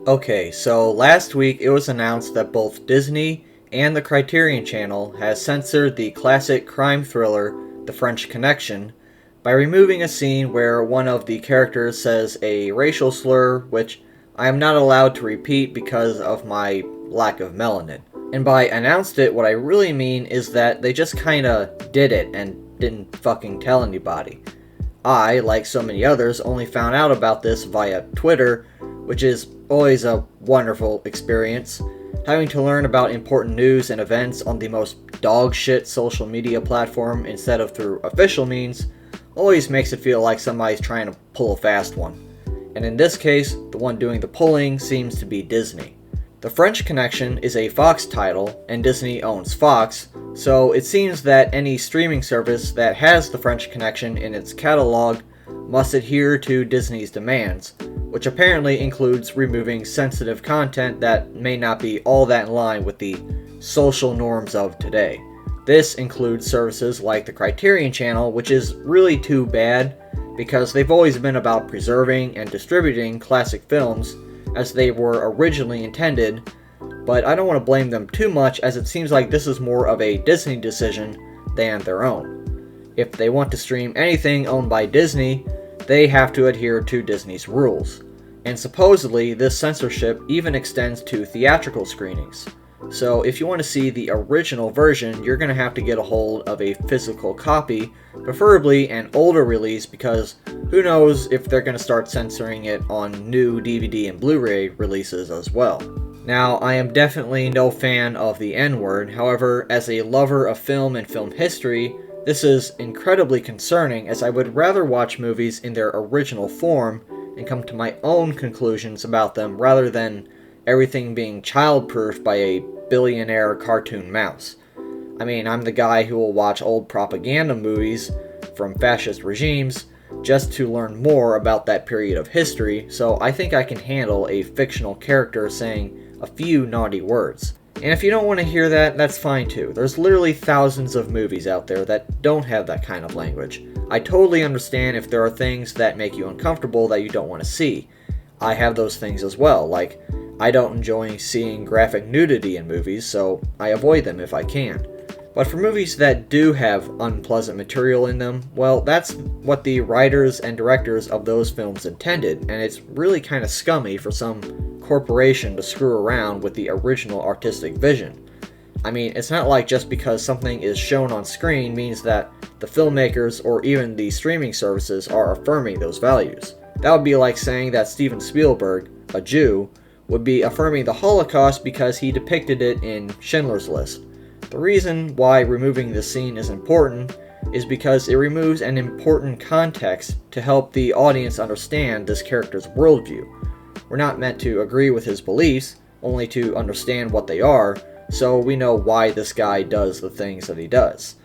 Okay, so last week it was announced that both Disney and the Criterion Channel has censored the classic crime thriller The French Connection by removing a scene where one of the characters says a racial slur which I am not allowed to repeat because of my lack of melanin. And by announced it, what I really mean is that they just kinda did it and didn't fucking tell anybody. I, like so many others, only found out about this via Twitter, which is always a wonderful experience. Having to learn about important news and events on the most dogshit social media platform instead of through official means always makes it feel like somebody's trying to pull a fast one. And in this case, the one doing the pulling seems to be Disney. The French Connection is a Fox title, and Disney owns Fox, so it seems that any streaming service that has The French Connection in its catalog must adhere to Disney's demands, which apparently includes removing sensitive content that may not be all that in line with the social norms of today. This includes services like the Criterion Channel, which is really too bad because they've always been about preserving and distributing classic films as they were originally intended, but I don't want to blame them too much as it seems like this is more of a Disney decision than their own. If they want to stream anything owned by Disney, they have to adhere to Disney's rules. And supposedly, this censorship even extends to theatrical screenings. So if you want to see the original version, you're going to have to get a hold of a physical copy, preferably an older release, because who knows if they're going to start censoring it on new DVD and Blu-ray releases as well. Now, I am definitely no fan of the N-word, however, as a lover of film and film history, this is incredibly concerning as I would rather watch movies in their original form and come to my own conclusions about them rather than everything being child-proofed by a billionaire cartoon mouse. I mean, I'm the guy who will watch old propaganda movies from fascist regimes just to learn more about that period of history, so I think I can handle a fictional character saying a few naughty words. And if you don't want to hear that, that's fine too. There's literally thousands of movies out there that don't have that kind of language. I totally understand if there are things that make you uncomfortable that you don't want to see. I have those things as well, like I don't enjoy seeing graphic nudity in movies, so I avoid them if I can. But for movies that do have unpleasant material in them, well, that's what the writers and directors of those films intended, and it's really kind of scummy for some corporation to screw around with the original artistic vision. I mean, it's not like just because something is shown on screen means that the filmmakers or even the streaming services are affirming those values. That would be like saying that Steven Spielberg, a Jew, would be affirming the Holocaust because he depicted it in Schindler's List. The reason why removing this scene is important is because it removes an important context to help the audience understand this character's worldview. We're not meant to agree with his beliefs, only to understand what they are, so we know why this guy does the things that he does.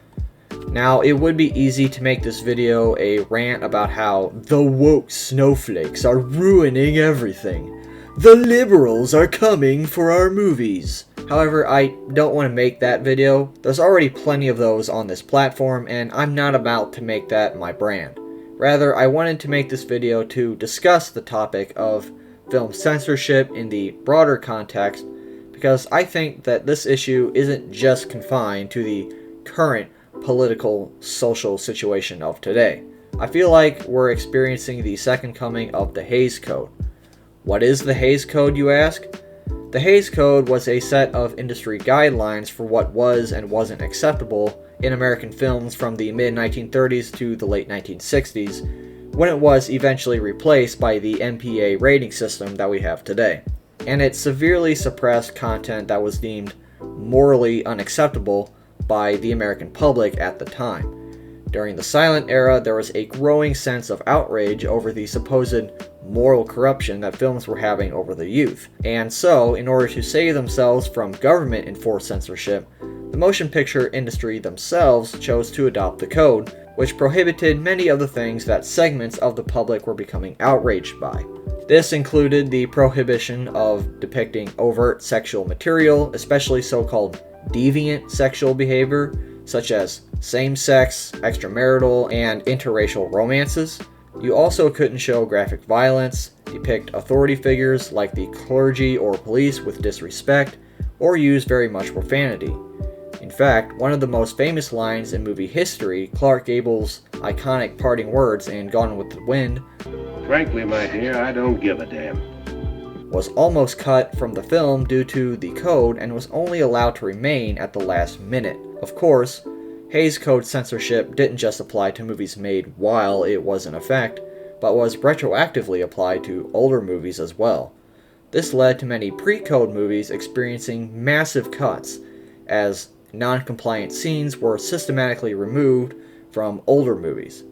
Now, it would be easy to make this video a rant about how the woke snowflakes are ruining everything. The liberals are coming for our movies. However, I don't want to make that video. There's already plenty of those on this platform, and I'm not about to make that my brand. Rather, I wanted to make this video to discuss the topic of film censorship in the broader context, because I think that this issue isn't just confined to the current political, social situation of today. I feel like we're experiencing the second coming of the Haze Code. What is the Haze Code, you ask? The Haze Code was a set of industry guidelines for what was and wasn't acceptable in American films from the mid-1930s to the late 1960s, when it was eventually replaced by the MPA rating system that we have today. And it severely suppressed content that was deemed morally unacceptable by the American public at the time. During the silent era, there was a growing sense of outrage over the supposed moral corruption that films were having over the youth. And so, in order to save themselves from government-enforced censorship, the motion picture industry themselves chose to adopt the code, which prohibited many of the things that segments of the public were becoming outraged by. This included the prohibition of depicting overt sexual material, especially so-called deviant sexual behavior, such as same-sex, extramarital, and interracial romances. You also couldn't show graphic violence, depict authority figures like the clergy or police with disrespect, or use very much profanity. In fact, one of the most famous lines in movie history, Clark Gable's iconic parting words in Gone with the Wind, "Frankly, my dear, I don't give a damn," was almost cut from the film due to the code and was only allowed to remain at the last minute. Of course, Haze Code censorship didn't just apply to movies made while it was in effect, but was retroactively applied to older movies as well. This led to many pre-code movies experiencing massive cuts, as non-compliant scenes were systematically removed from older movies.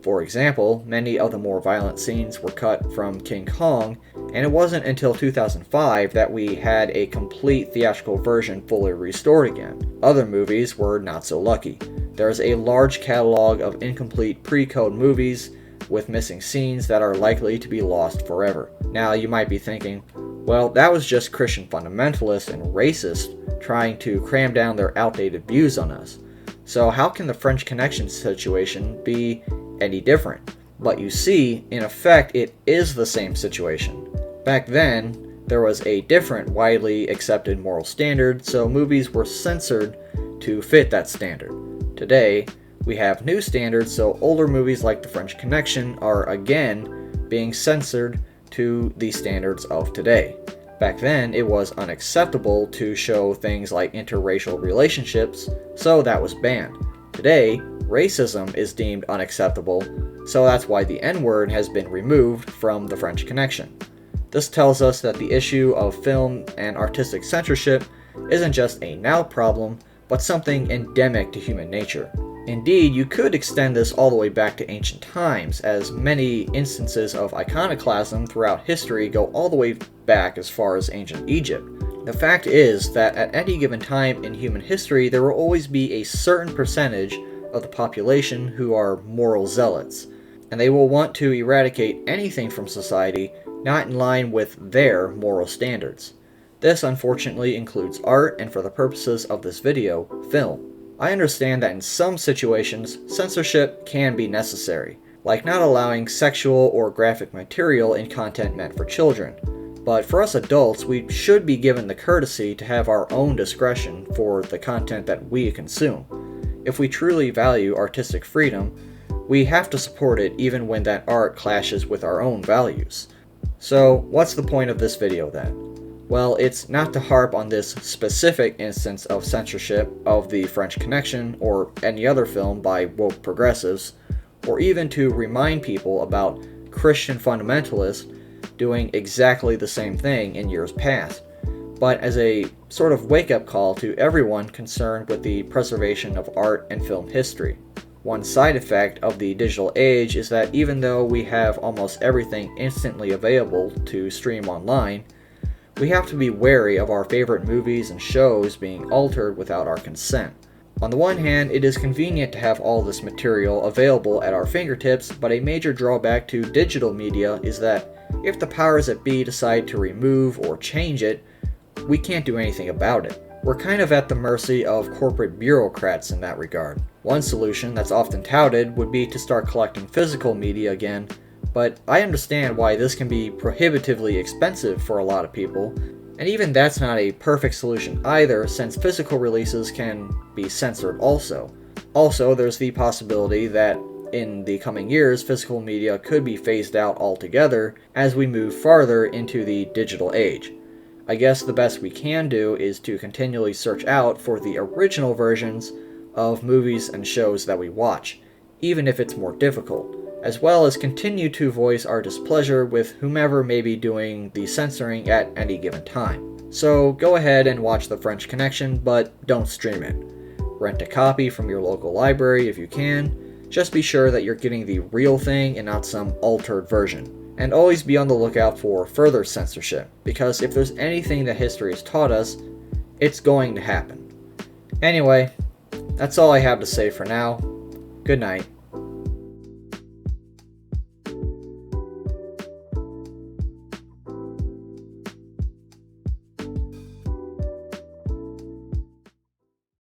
For example, many of the more violent scenes were cut from King Kong, and it wasn't until 2005 that we had a complete theatrical version fully restored again. Other movies were not so lucky. There's a large catalog of incomplete pre-code movies with missing scenes that are likely to be lost forever. Now you might be thinking, well, that was just Christian fundamentalists and racists trying to cram down their outdated views on us. So how can the French Connection situation be any different? But you see, in effect, it is the same situation. Back then, there was a different, widely accepted moral standard, so movies were censored to fit that standard. Today, we have new standards, so older movies like The French Connection are again being censored to the standards of today. Back then, it was unacceptable to show things like interracial relationships, so that was banned. Today, racism is deemed unacceptable, so that's why the N-word has been removed from The French Connection. This tells us that the issue of film and artistic censorship isn't just a now problem, but something endemic to human nature. Indeed, you could extend this all the way back to ancient times, as many instances of iconoclasm throughout history go all the way back as far as ancient Egypt. The fact is that at any given time in human history, there will always be a certain percentage of the population who are moral zealots, and they will want to eradicate anything from society not in line with their moral standards. This unfortunately includes art, and for the purposes of this video, film. I understand that in some situations, censorship can be necessary, like not allowing sexual or graphic material in content meant for children. But for us adults, we should be given the courtesy to have our own discretion for the content that we consume. If we truly value artistic freedom, we have to support it even when that art clashes with our own values. So, what's the point of this video then? Well, it's not to harp on this specific instance of censorship of The French Connection or any other film by woke progressives, or even to remind people about Christian fundamentalists doing exactly the same thing in years past, but as a sort of wake-up call to everyone concerned with the preservation of art and film history. One side effect of the digital age is that even though we have almost everything instantly available to stream online, we have to be wary of our favorite movies and shows being altered without our consent. On the one hand, it is convenient to have all this material available at our fingertips, but a major drawback to digital media is that if the powers that be decide to remove or change it, we can't do anything about it. We're kind of at the mercy of corporate bureaucrats in that regard. One solution that's often touted would be to start collecting physical media again, but I understand why this can be prohibitively expensive for a lot of people, and even that's not a perfect solution either, since physical releases can be censored also. Also, there's the possibility that in the coming years, physical media could be phased out altogether as we move farther into the digital age. I guess the best we can do is to continually search out for the original versions of movies and shows that we watch, even if it's more difficult, as well as continue to voice our displeasure with whomever may be doing the censoring at any given time. So go ahead and watch The French Connection, but don't stream it. Rent a copy from your local library if you can. Just be sure that you're getting the real thing and not some altered version. And always be on the lookout for further censorship, because if there's anything that history has taught us, it's going to happen. Anyway, that's all I have to say for now. Good night.